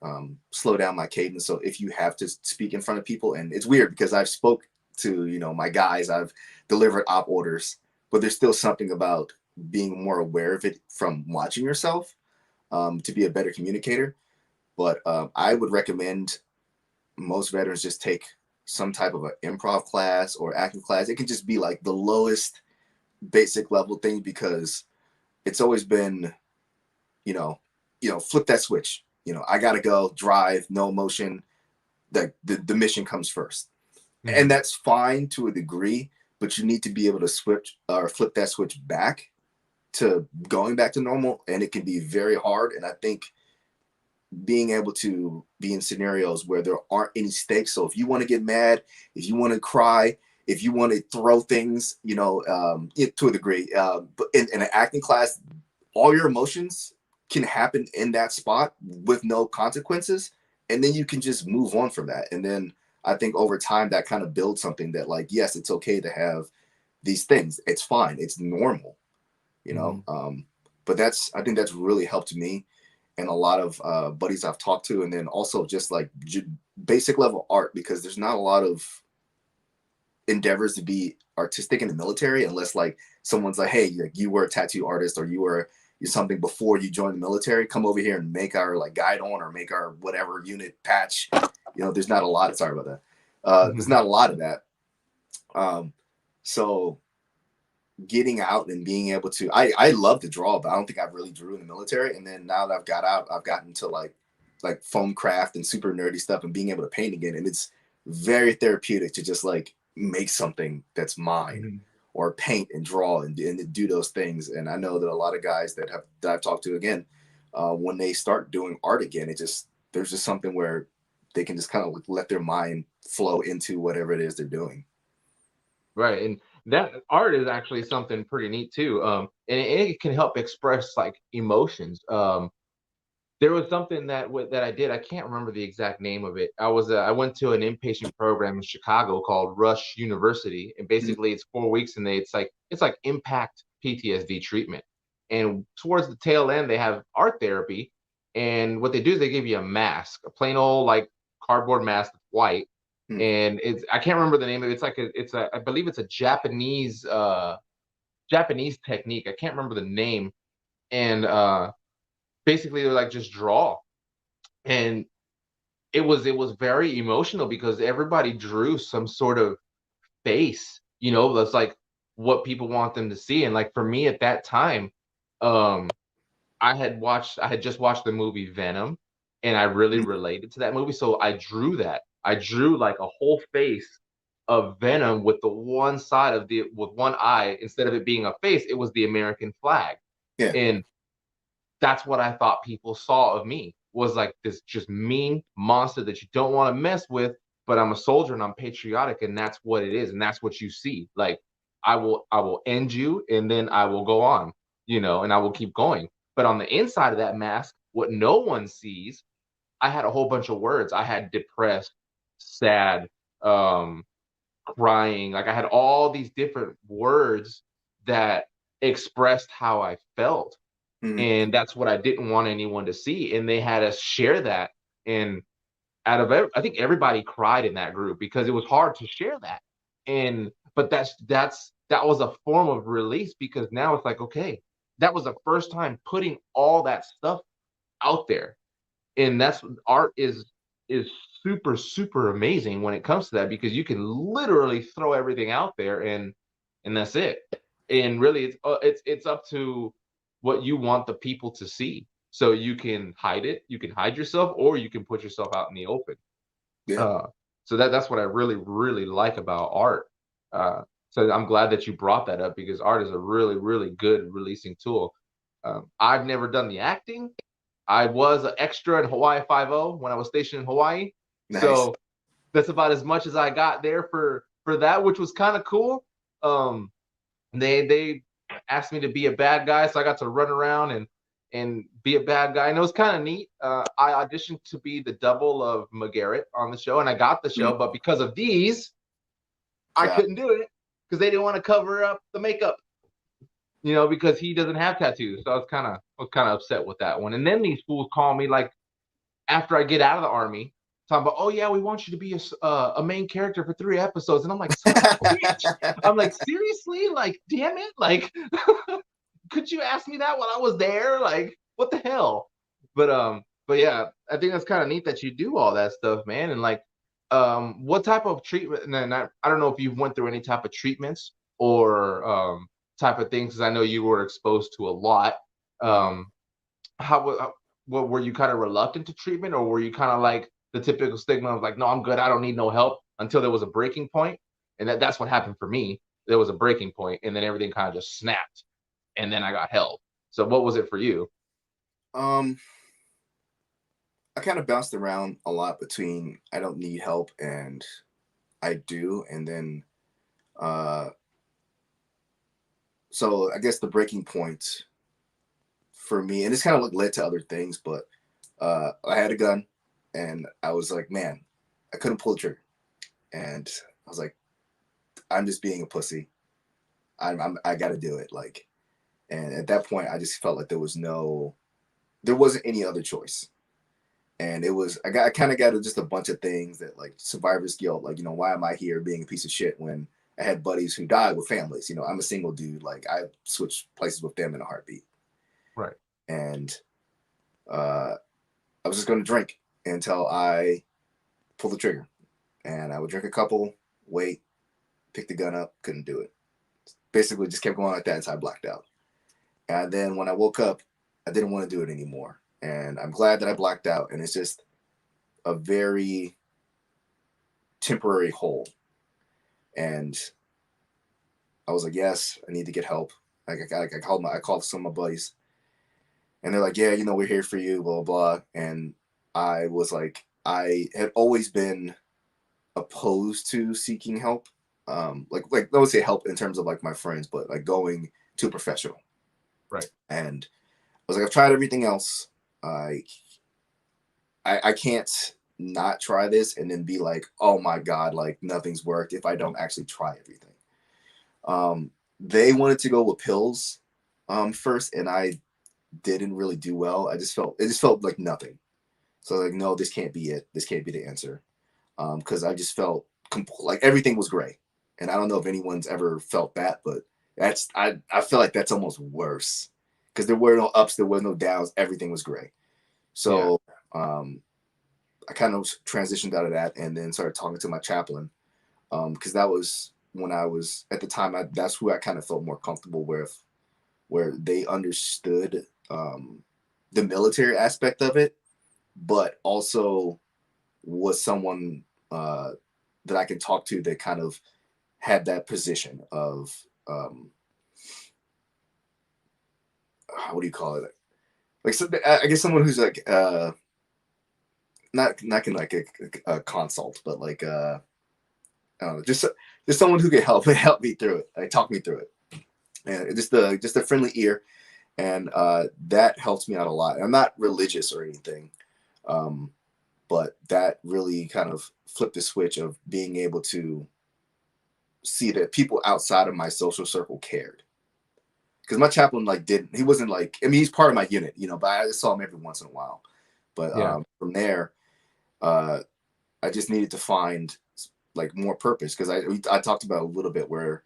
slow down my cadence. So if you have to speak in front of people, and it's weird because I've spoke to my guys, I've delivered op orders, but there's still something about being more aware of it from watching yourself. To be a better communicator. But I would recommend most veterans just take some type of an improv class or acting class. It can just be like the lowest basic level thing, because it's always been, you know, flip that switch. I gotta go drive, no emotion. The mission comes first, and Mhm. that's fine to a degree. But you need to be able to switch or flip that switch back to going back to normal, and it can be very hard. And I think being able to be in scenarios where there aren't any stakes. So if you want to get mad, if you want to cry, if you want to throw things, to a degree, but in an acting class, all your emotions can happen in that spot with no consequences, and then you can just move on from that. And then I think over time that kind of builds something that, like, yes, it's okay to have these things. It's fine. It's normal, you know. Mhm. But I think that's really helped me and a lot of buddies I've talked to, and then also just like basic level art, because there's not a lot of endeavors to be artistic in the military unless like someone's like, hey, like, you were a tattoo artist or you were something before you joined the military, come over here and make our like guide on or make our whatever unit patch. There's not a lot. Sorry about that. There's Mhm. not a lot of that. So getting out and being able to, I love to draw, but I don't think I've really drew in the military. And then now that I've got out, I've gotten to like foam craft and super nerdy stuff and being able to paint again. And it's very therapeutic to just like make something that's mine, Mhm. or paint and draw and do those things. And I know that a lot of guys that I've talked to again, when they start doing art again, there's just something where they can just kind of let their mind flow into whatever it is they're doing. Right, and that art is actually something pretty neat too. And it can help express like emotions. There was something that I did. I can't remember the exact name of it. I went to an inpatient program in Chicago called Rush University, and Mm, basically it's 4 weeks, and it's like impact PTSD treatment. And towards the tail end, they have art therapy, and what they do is they give you a mask, a plain old like cardboard mask that's white, mm, and I can't remember the name of it. I believe it's a Japanese technique. I can't remember the name, and basically they're like just draw, and it was very emotional because everybody drew some sort of face, that's like what people want them to see. And like for me at that time, um, I had just watched the movie Venom, and I really mm, related to that movie. So I drew that. I drew like a whole face of Venom with the one side with one eye. Instead of it being a face, it was the American flag. yeah. And that's what I thought people saw of me, was like this just mean monster that you don't want to mess with. But I'm a soldier and I'm patriotic, and that's what it is, and that's what you see. Like I will end you, and then I will go on, and I will keep going. But on the inside of that mask, what no one sees, I had a whole bunch of words. I had depressed, sad, um, crying. Like I had all these different words that expressed how I felt, Mm, and that's what I didn't want anyone to see. And they had us share that. And I think everybody cried in that group because it was hard to share that. And but that was a form of release, because now it's like, okay, that was the first time putting all that stuff out there. And that's art is super super amazing when it comes to that, because you can literally throw everything out there, and that's it. And really it's up to what you want the people to see. So you can hide it, you can hide yourself, or you can put yourself out in the open. yeah. uh so that's what I really really like about art. uh so I'm glad that you brought that up, because art is a really really good releasing tool. I've never done the acting. I was an extra in Hawaii Five-0 when I was stationed in Hawaii. Nice. So that's about as much as I got there for that, which was kind of cool. Um, they asked me to be a bad guy, so I got to run around and be a bad guy, and it was kind of neat. I auditioned to be the double of McGarrett on the show, and I got the Mm, show, but because of these, I yeah. couldn't do it because they didn't want to cover up the makeup, because he doesn't have tattoos. So I was kind of upset with that one. And then these fools call me like after I get out of the army, talking about, oh yeah, we want you to be a main character for 3 episodes, and I'm like, son of a bitch. I'm like, seriously, like, damn it, like, could you ask me that while I was there? Like, what the hell? But yeah, I think that's kind of neat that you do all that stuff, man. And like, what type of treatment? And then I don't know if you went through any type of treatments or type of things, because I know you were exposed to a lot. Um, what were you kind of reluctant to treatment, or were you kind of like the typical stigma of like, no, I'm good, I don't need no help, until there was a breaking point? And that's what happened for me. There was a breaking point, and then everything kind of just snapped, and then I got help. So what was it for you? Um, I kind of bounced around a lot between I don't need help and I do, and then uh, so I guess the breaking point for me, and this kind of like led to other things, but I had a gun, and I was like, man, I couldn't pull the trigger, and I was like, I'm just being a pussy. I got to do it, like, and at that point, I just felt like there wasn't any other choice. And it was I kind of got just a bunch of things that like survivor's guilt, like, why am I here being a piece of shit when I had buddies who died with families. I'm a single dude, like I switched places with them in a heartbeat. Right. And I was just going to drink until I pulled the trigger, and I would drink a couple, wait, pick the gun up, couldn't do it. Basically just kept going like that until I blacked out. And then when I woke up, I didn't want to do it anymore, and I'm glad that I blacked out. And it's just a very temporary hole. And I was like, yes, I need to get help. Like I called some of my buddies, and they're like, yeah, we're here for you, blah, blah. And I was like, I had always been opposed to seeking help. Like I would say help in terms of like my friends, but like going to a professional. Right. And I was like, I've tried everything else. I can't not try this and then be like, oh my God, like nothing's worked if I don't actually try everything. They wanted to go with pills first, and I didn't really do well. It just felt like nothing. So like, no, this can't be it. This can't be the answer. Because I just felt like everything was gray. And I don't know if anyone's ever felt that, but I feel like that's almost worse, because there were no ups, there was no downs, everything was gray. So I kind of transitioned out of that and then started talking to my chaplain, because that was when I was at the time. That's who I kind of felt more comfortable with, where they understood the military aspect of it, but also was someone that I can talk to that kind of had that position of what do you call it? Like, so I guess someone who's like not in like a consult, but like I don't know, just someone who can help me through it, like talk me through it, and just a friendly ear, and that helps me out a lot. I'm not religious or anything, but that really kind of flipped the switch of being able to see that people outside of my social circle cared. Because my chaplain he wasn't like, I mean, he's part of my unit, but I just saw him every once in a while. But from there, I just needed to find like more purpose, because I talked about a little bit where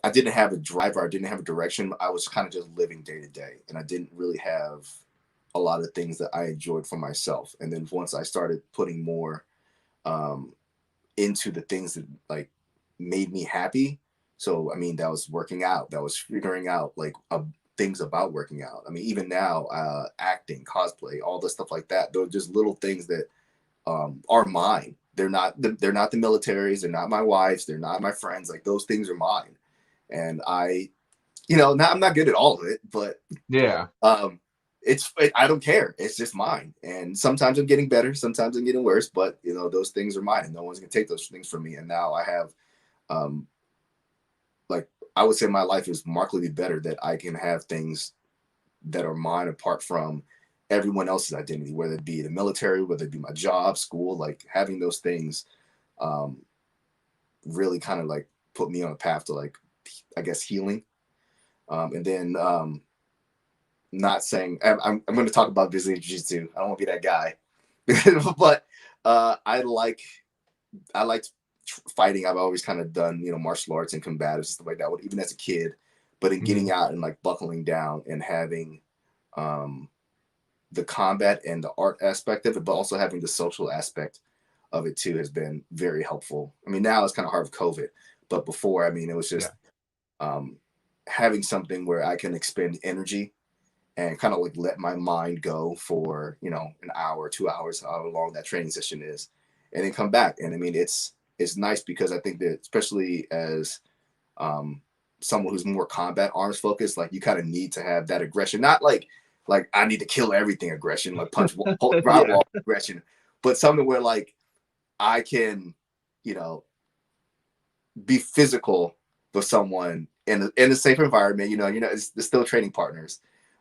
I didn't have a driver, I didn't have a direction. I was kind of just living day to day, and I didn't really have a lot of things that I enjoyed for myself. And then once I started putting more into the things that like made me happy. So, I mean, that was working out, that was figuring out like things about working out. I mean, even now, acting, cosplay, all the stuff like that, they're just little things that are mine. They're not the military's, they're not my wife's, they're not my friends. Like, those things are mine. And I'm not good at all of it, but I don't care. It's just mine. And sometimes I'm getting better, sometimes I'm getting worse, but those things are mine, and no one's gonna take those things from me. And now I have, like, I would say my life is markedly better that I can have things that are mine apart from everyone else's identity, whether it be the military, whether it be my job, school. Like, having those things really kind of like put me on a path to, like, I guess, healing. And then not saying I'm going to talk about Brazilian Jiu-Jitsu. I don't want to be that guy, but I liked fighting. I've always kind of done martial arts and combatives, stuff like that, even as a kid. But in getting out and like buckling down and having the combat and the art aspect of it, but also having the social aspect of it too has been very helpful. I mean, now it's kind of hard with COVID, but before, I mean, it was just having something where I can expend energy and kind of like let my mind go for, you know, an hour, 2 hours, however long that training session is, and then come back. And I mean, it's nice because I think that especially as someone who's more combat arms focused, like you kind of need to have that aggression, not like I need to kill everything aggression, like punch drywall aggression, but something where like I can, you know, be physical with someone in a safe environment. It's still training partners,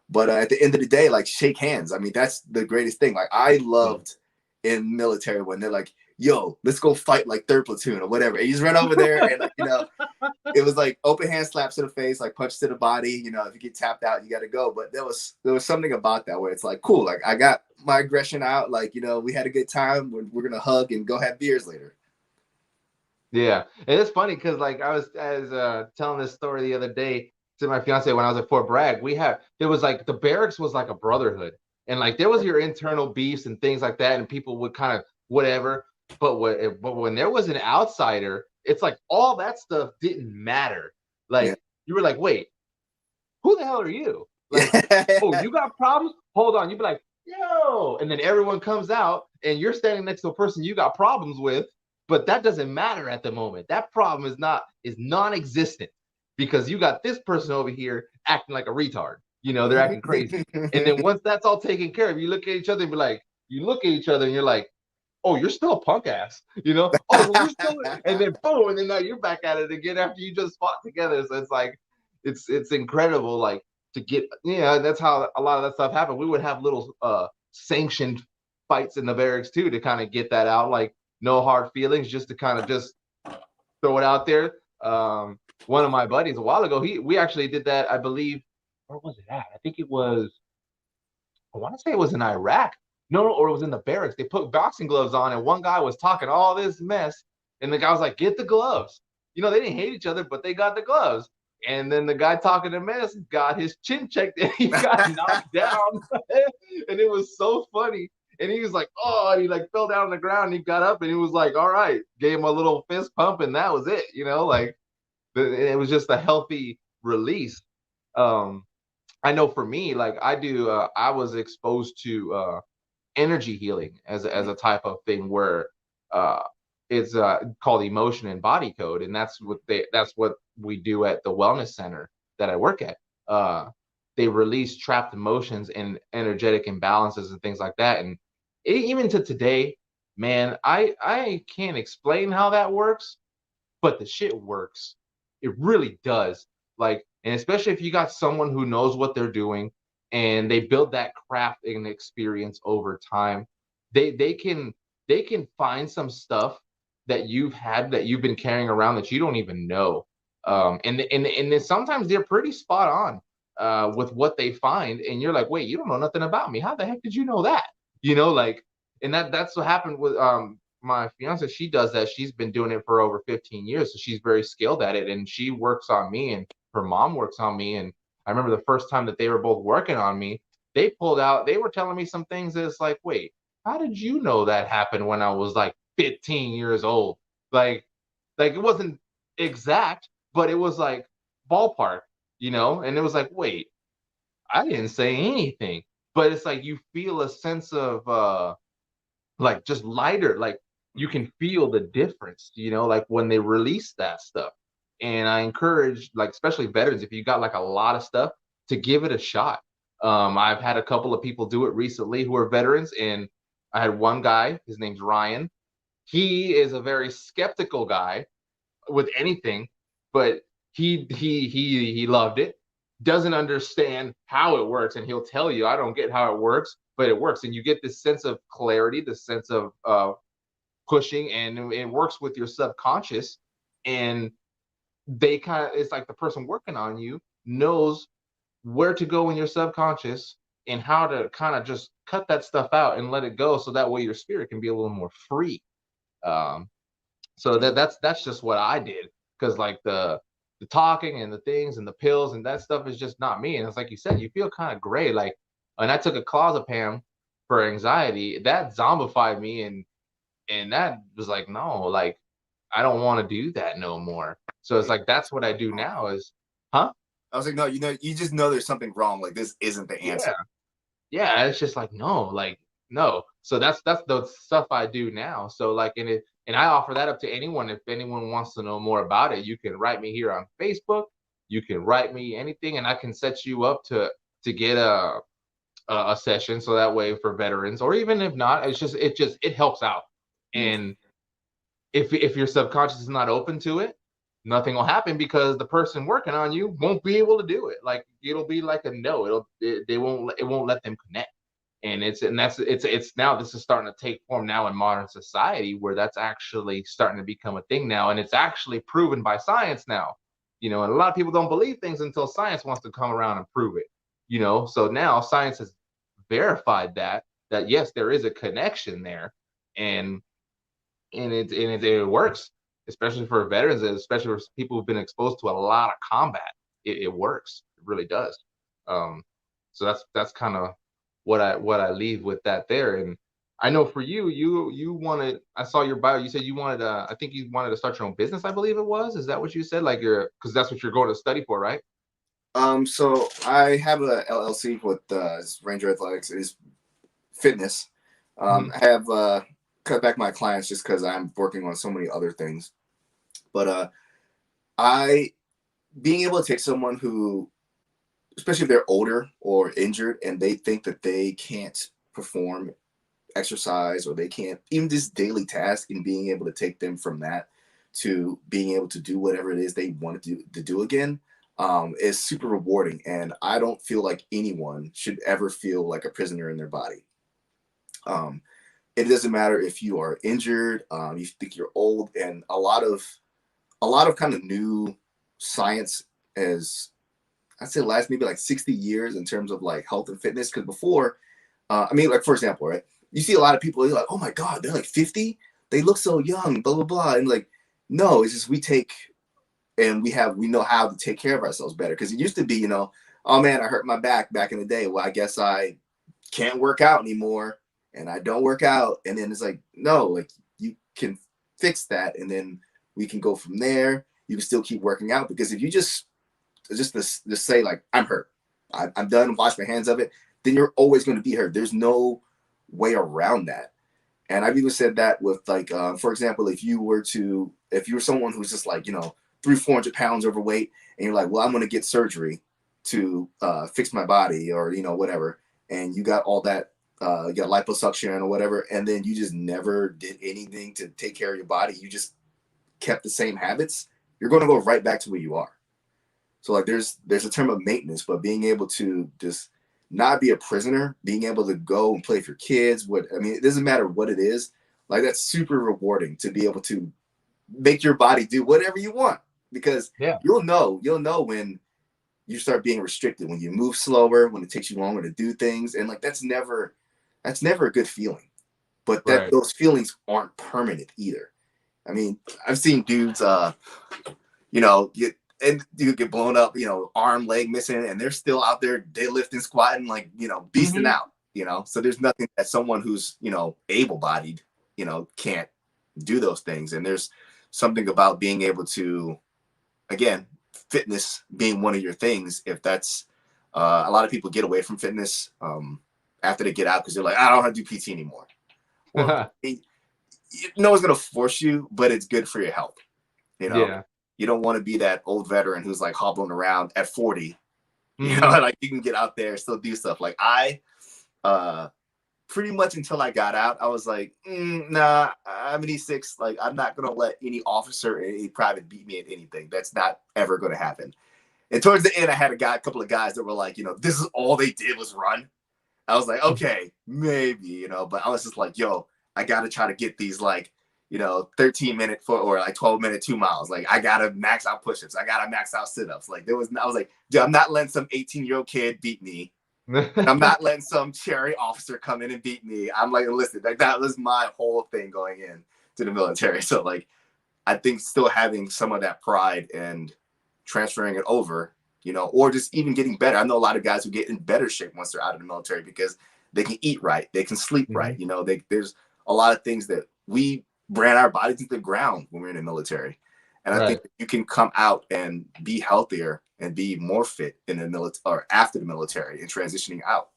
but at the end of the day, like shake hands. I mean, that's the greatest thing. Like I loved in military when they're like, "Yo, let's go fight like third platoon or whatever." And you just run over there and like, it was like open hand slaps to the face, like punch to the body. You know, if you get tapped out, you got to go. But there was something about that where it's like, cool. Like I got my aggression out. Like, we had a good time. We're gonna hug and go have beers later. Yeah, and it's funny because like I was telling this story the other day to my fiance when I was at Fort Bragg. There was like the barracks was like a brotherhood, and like there was your internal beefs and things like that, and people would kind of whatever. But when there was an outsider, it's like all that stuff didn't matter. Like you were like, wait, who the hell are you? Like, oh, you got problems? Hold on. You'd be like, yo, and then everyone comes out, and you're standing next to a person you got problems with. But that doesn't matter at the moment. That problem is non-existent because you got this person over here acting like a retard. They're acting crazy. And then once that's all taken care of, you look at each other and be like, you look at each other and you're like, oh, you're still a punk ass, Oh, well, you're still, and then boom, and then now you're back at it again after you just fought together. So it's like, it's incredible, like to get, that's how a lot of that stuff happened. We would have little sanctioned fights in the barracks too to kind of get that out, like no hard feelings, just to kind of just throw it out there. One of my buddies a while ago, we actually did that, I believe. Where was it at? I think I want to say it was in Iraq. No, or it was in the barracks. They put boxing gloves on, and one guy was talking all this mess, and the guy was like, "Get the gloves." They didn't hate each other, but they got the gloves. And then the guy talking to mess got his chin checked, and he got knocked down. And it was so funny. And he was like, oh, and he like fell down on the ground, and he got up, and he was like, all right, gave him a little fist pump, and that was it. Like it was just a healthy release. I know for me, like I was exposed to energy healing as a type of thing where it's called emotion and body code, and that's what we do at the wellness center that I work at. They release trapped emotions and energetic imbalances and things like that. And even to today, man, I can't explain how that works, but the shit works. It really does. Like, and especially if you got someone who knows what they're doing and they build that craft and experience over time, they can find some stuff that you've been carrying around that you don't even know. And then sometimes they're pretty spot on with what they find, and you're like, wait, you don't know nothing about me. How the heck did you know that? Like, and that's what happened with my fiance. She does that. She's been doing it for over 15 years, so she's very skilled at it, and she works on me, and her mom works on me. And I remember the first time that they were both working on me, they were telling me some things that's like, wait, how did you know that happened when I was like 15 years old? Like it wasn't exact, but it was like ballpark, and it was like, wait, I didn't say anything. But it's like you feel a sense of like just lighter, like you can feel the difference, like when they release that stuff. And I encourage, like, especially veterans, if you got like a lot of stuff, to give it a shot. I've had a couple of people do it recently who are veterans, and I had one guy, his name's Ryan. He is a very skeptical guy with anything, but he loved it. Doesn't understand how it works, and he'll tell you, I don't get how it works, but it works. And you get this sense of clarity, this sense of pushing, and it works with your subconscious. And it's like the person working on you knows where to go in your subconscious and how to kind of just cut that stuff out and let it go, so that way your spirit can be a little more free. So that's just what I did, because like the talking and the things and the pills and that stuff is just not me. And it's like you said, you feel kind of gray. Like, and I took a clozapam for anxiety, that zombified me, and And that was like, no, like, I don't want to do that no more. So it's like, that's what I do now is, huh? I was like, no, you just know there's something wrong. Like this isn't the Yeah. answer. Yeah. It's just like, no, like, no. So that's the stuff I do now. So like, and I offer that up to anyone. If anyone wants to know more about it, you can write me here on Facebook. You can write me anything, and I can set you up to get a session. So that way for veterans, or even if not, it helps out. Beautiful. And if your subconscious is not open to it, nothing will happen because the person working on you won't be able to do it. Like it'll be like a no. It won't let them connect. And it's now this is starting to take form now in modern society where that's actually starting to become a thing now, and it's actually proven by science now. And a lot of people don't believe things until science wants to come around and prove it. So now science has verified that yes, there is a connection there, and it works, especially for veterans, and especially for people who've been exposed to a lot of combat. It works. It really does. Um, so that's kind of what I leave with that there. And I know for you wanted. I saw your bio. You said you wanted. I think you wanted to start your own business. I believe it was. Is that what you said? Like because that's what you're going to study for, right? So I have a LLC with Ranger Athletics. It is fitness. Hmm. I have cut back my clients just because I'm working on so many other things. But I being able to take someone who, especially if they're older or injured, and they think that they can't perform exercise or they can't even just daily task, and being able to take them from that to being able to do whatever it is they want to do again is super rewarding. And I don't feel like anyone should ever feel like a prisoner in their body. Um, it doesn't matter if you are injured, you think you're old, and a lot of kind of new science is, I'd say, last maybe like 60 years in terms of like health and fitness. Because before, I mean, like for example, right? You see a lot of people, you're like, oh my God, they're like 50, they look so young, blah blah blah, and like, no, it's just we know how to take care of ourselves better. Because it used to be, oh man, I hurt my back in the day. Well, I guess I can't work out anymore, and I don't work out, and then it's like, no, like you can fix that, and then we can go from there. You can still keep working out, because if you just say like, I'm hurt, I'm done, wash my hands of it, then you're always going to be hurt. There's no way around that. And I've even said that with like, for example, if you were someone who's just like, 300-400 pounds overweight, and you're like, well, I'm going to get surgery to fix my body, or whatever, and you got all that, you got liposuction or whatever, and then you just never did anything to take care of your body, you just kept the same habits, you're going to go right back to where you are. So like there's a term of maintenance, but being able to just not be a prisoner, being able to go and play with your kids, it doesn't matter what it is. Like that's super rewarding to be able to make your body do whatever you want, because Yeah. you'll know when you start being restricted, when you move slower, when it takes you longer to do things, and like that's never a good feeling. But that Right. those feelings aren't permanent either. I mean, I've seen dudes get and you get blown up, arm, leg missing, and they're still out there deadlifting, squatting, like, beasting Hmm. out. So there's nothing that someone who's, able-bodied, can't do those things. And there's something about being able to, again, fitness being one of your things. If that's a lot of people get away from fitness after they get out, because they're like, I don't want to do PT anymore. Well, no one's going to force you, but it's good for your health. You know, Yeah. you don't want to be that old veteran who's like hobbling around at 40. Hmm. Like you can get out there, still do stuff. Like I, pretty much until I got out, I was like, nah, I'm an E6. Like I'm not gonna let any officer or any private beat me at anything. That's not ever gonna happen. And towards the end, I had a couple of guys that were like, this is all they did was run. I was like, okay, maybe, but I was just like, yo, I got to try to get these 13-minute or like 12-minute 2 miles. Like I got to max out push-ups. I got to max out sit-ups. I was like, dude, I'm not letting some 18-year-old kid beat me. And I'm not letting some cherry officer come in and beat me. I'm like, listen, like that was my whole thing going in to the military. So like, I think still having some of that pride and transferring it over, or just even getting better. I know a lot of guys who get in better shape once they're out of the military because they can eat right, they can sleep right. Hmm. There's a lot of things that we ran our bodies into the ground when we were in the military. And I Right. think you can come out and be healthier and be more fit in the military or after the military and transitioning out.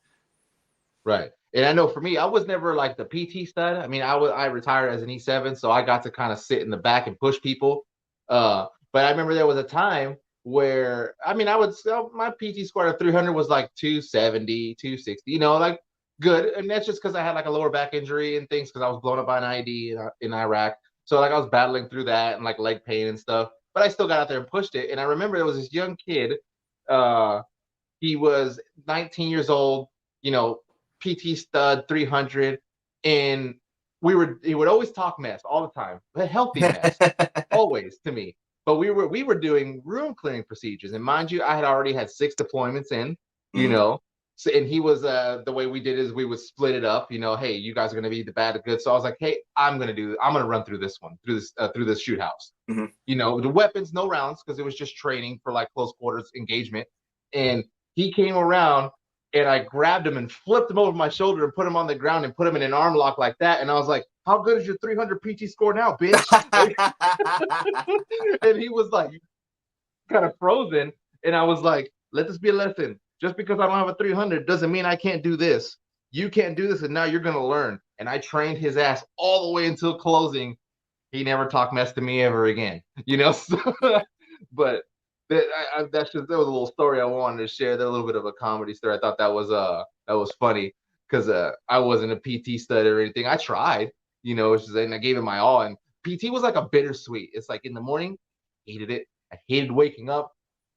Right. And I know for me, I was never like the PT stud. I mean, I retired as an E7, so I got to kind of sit in the back and push people. But I remember there was a time where I mean, my PT squat at 300 was like 270, 260, like good. And that's just because I had like a lower back injury and things because I was blown up by an ID in Iraq. So like I was battling through that and like leg pain and stuff. But I still got out there and pushed it. And I remember there was this young kid. Uh, he was 19 years old, you know, PT stud 300. And he would always talk mess all the time, a healthy mess, always to me. But we were doing room clearing procedures. And mind you, I had already had 6 deployments in, you Mhm. know. So, and he was the way we did is we would split it up, hey, you guys are gonna be the bad, the good. So I was like, hey, I'm gonna run through this one, through this shoot house. Mhm. The weapons, no rounds, because it was just training for like close quarters engagement. And he came around and I grabbed him and flipped him over my shoulder and put him on the ground and put him in an arm lock like that. And I was like, how good is your 300 PT score now, bitch? And he was like, kind of frozen. And I was like, let this be a lesson. Just because I don't have a 300 doesn't mean I can't do this. You can't do this, and now you're going to learn. And I trained his ass all the way until closing. He never talked mess to me ever again, but that was a little story I wanted to share. That a little bit of a comedy story. I thought that was funny because I wasn't a PT stud or anything. I tried, and I gave it my all. And PT was like a bittersweet. It's like in the morning, hated it. I hated waking up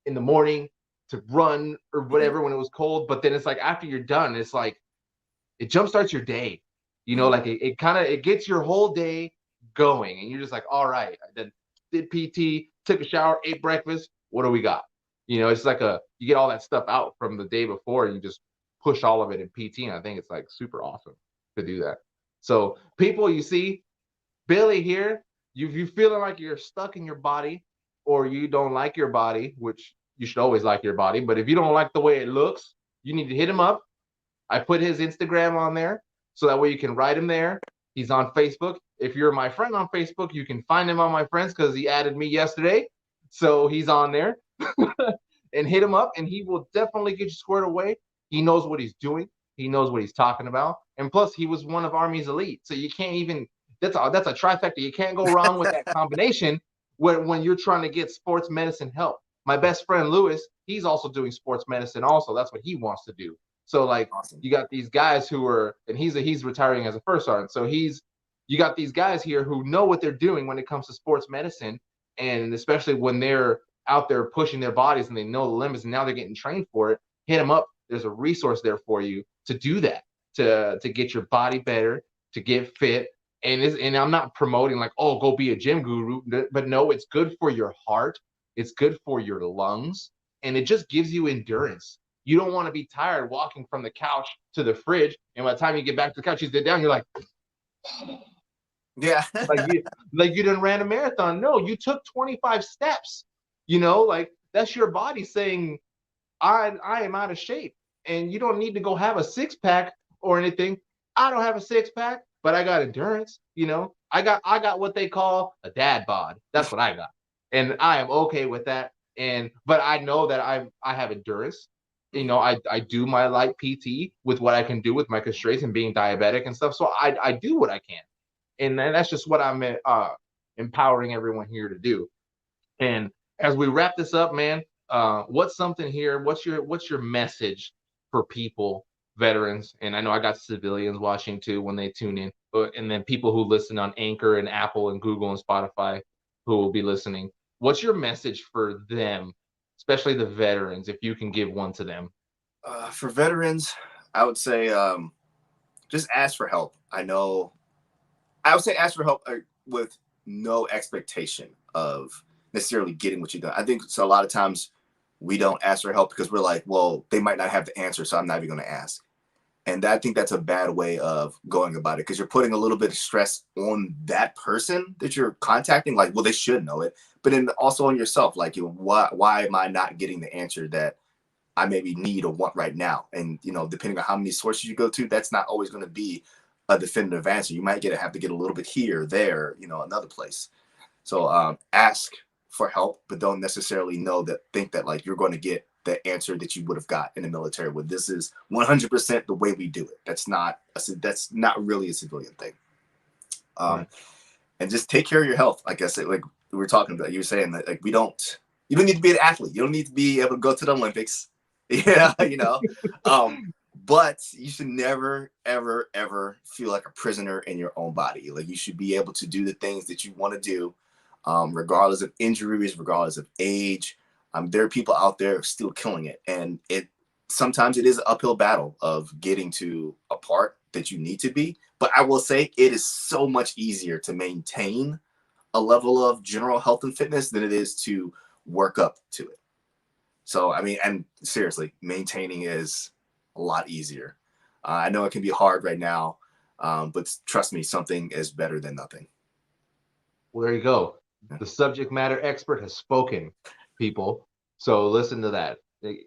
in the morning to run or Mhm. whatever when it was cold. But then it's like after you're done, it's like it jumpstarts your day. Mhm. Like it kind of it gets your whole day going, and you're just like, all right, I did PT, took a shower, ate breakfast. What do we got? It's like you get all that stuff out from the day before, and you just push all of it in PT. And I think it's like super awesome to do that. So people, you see, Billy here, you feeling like you're stuck in your body, or you don't like your body, which you should always like your body. But if you don't like the way it looks, you need to hit him up. I put his Instagram on there so that way you can write him there. He's on Facebook. If you're my friend on Facebook, you can find him on my friends because he added me yesterday. So he's on there and hit him up, and he will definitely get you squared away. He knows what he's doing. He knows what he's talking about. And plus, he was one of Army's elite. So you can't even, that's a trifecta. You can't go wrong with that combination when you're trying to get sports medicine help. My best friend, Lewis, he's also doing sports medicine also. That's what he wants to do. So like Awesome. you got these guys who are, and he's retiring as a first sergeant. So you got these guys here who know what they're doing when it comes to sports medicine, and especially when they're out there pushing their bodies and they know the limits, and now they're getting trained for it. Hit them up. There's a resource there for you to do that, to get your body better, to get fit. And I'm not promoting like, oh, go be a gym guru, but no, it's good for your heart, it's good for your lungs, and it just gives you endurance. You don't want to be tired walking from the couch to the fridge, and by the time you get back to the couch, you sit down, you're like, Yeah. like you didn't ran a marathon. No, you took 25 steps. Like that's your body saying, I am out of shape, and you don't need to go have a 6-pack or anything. I don't have a 6-pack, but I got endurance. I got what they call a dad bod. That's what I got, and I am okay with that. But I know that I have endurance. I do my light PT with what I can do with my constraints and being diabetic and stuff. So I do what I can, and that's just what I'm empowering everyone here to do. And as we wrap this up, man, what's something here? What's your message for people, veterans? And I know I got civilians watching too when they tune in, and then people who listen on Anchor and Apple and Google and Spotify who will be listening. What's your message for them, especially the veterans, if you can give one to them? For veterans, I would say just ask for help. I would say ask for help with no expectation of necessarily getting what you done. I think so. A lot of times we don't ask for help because we're like, well, they might not have the answer, so I'm not even going to ask. And I think that's a bad way of going about it because you're putting a little bit of stress on that person that you're contacting. Like, well, they should know it, but then also on yourself. Like, why am I not getting the answer that I maybe need or want right now? And depending on how many sources you go to, that's not always going to be a definitive answer. You might have to get a little bit here, there, another place. So ask for help, but don't necessarily think that like you're going to get the answer that you would have got in the military. Where this is 100% the way we do it. That's not really a civilian thing. Right. And just take care of your health. Like I said, like we were talking about, you were saying that like you don't need to be an athlete. You don't need to be able to go to the Olympics. Yeah, but you should never, ever, ever feel like a prisoner in your own body. Like you should be able to do the things that you want to do, regardless of injuries, regardless of age. There are people out there still killing it, and sometimes it is an uphill battle of getting to a part that you need to be. But I will say it is so much easier to maintain a level of general health and fitness than it is to work up to it. So, I mean, and seriously, maintaining is a lot easier. I know it can be hard right now, but trust me, something is better than nothing. Well, there you go. The subject matter expert has spoken, people. So listen to that.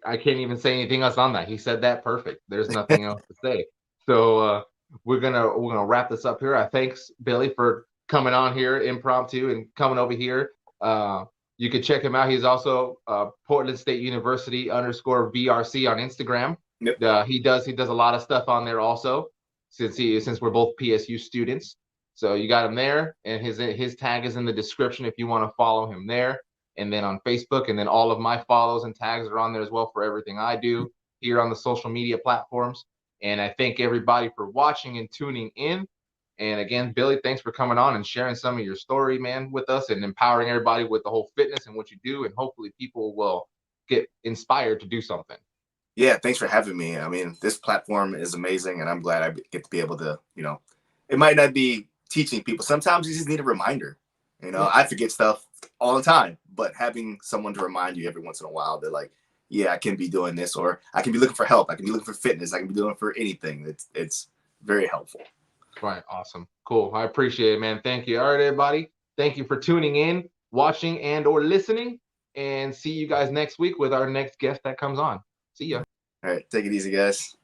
I can't even say anything else on that. He said that perfect. There's nothing else to say. So we're gonna wrap this up here. Thanks, Billy, for coming on here impromptu and coming over here. You can check him out. He's also Portland State University _VRC on Instagram. Yep. He does a lot of stuff on there also, since we're both PSU students. So you got him there, and his tag is in the description if you want to follow him there. And then on Facebook, and then all of my follows and tags are on there as well for everything I do here on the social media platforms. And I thank everybody for watching and tuning in. And again, Billy, thanks for coming on and sharing some of your story, man, with us, and empowering everybody with the whole fitness and what you do. And hopefully people will get inspired to do something. Yeah, thanks for having me. I mean, this platform is amazing, and I'm glad I get to be able to, it might not be teaching people. Sometimes you just need a reminder. I forget stuff all the time, but having someone to remind you every once in a while that like, yeah, I can be doing this, or I can be looking for help. I can be looking for fitness. I can be doing it for anything. It's very helpful. Right. Awesome. Cool. I appreciate it, man. Thank you. All right, everybody. Thank you for tuning in, watching, and or listening. And see you guys next week with our next guest that comes on. See ya. All right. Take it easy, guys.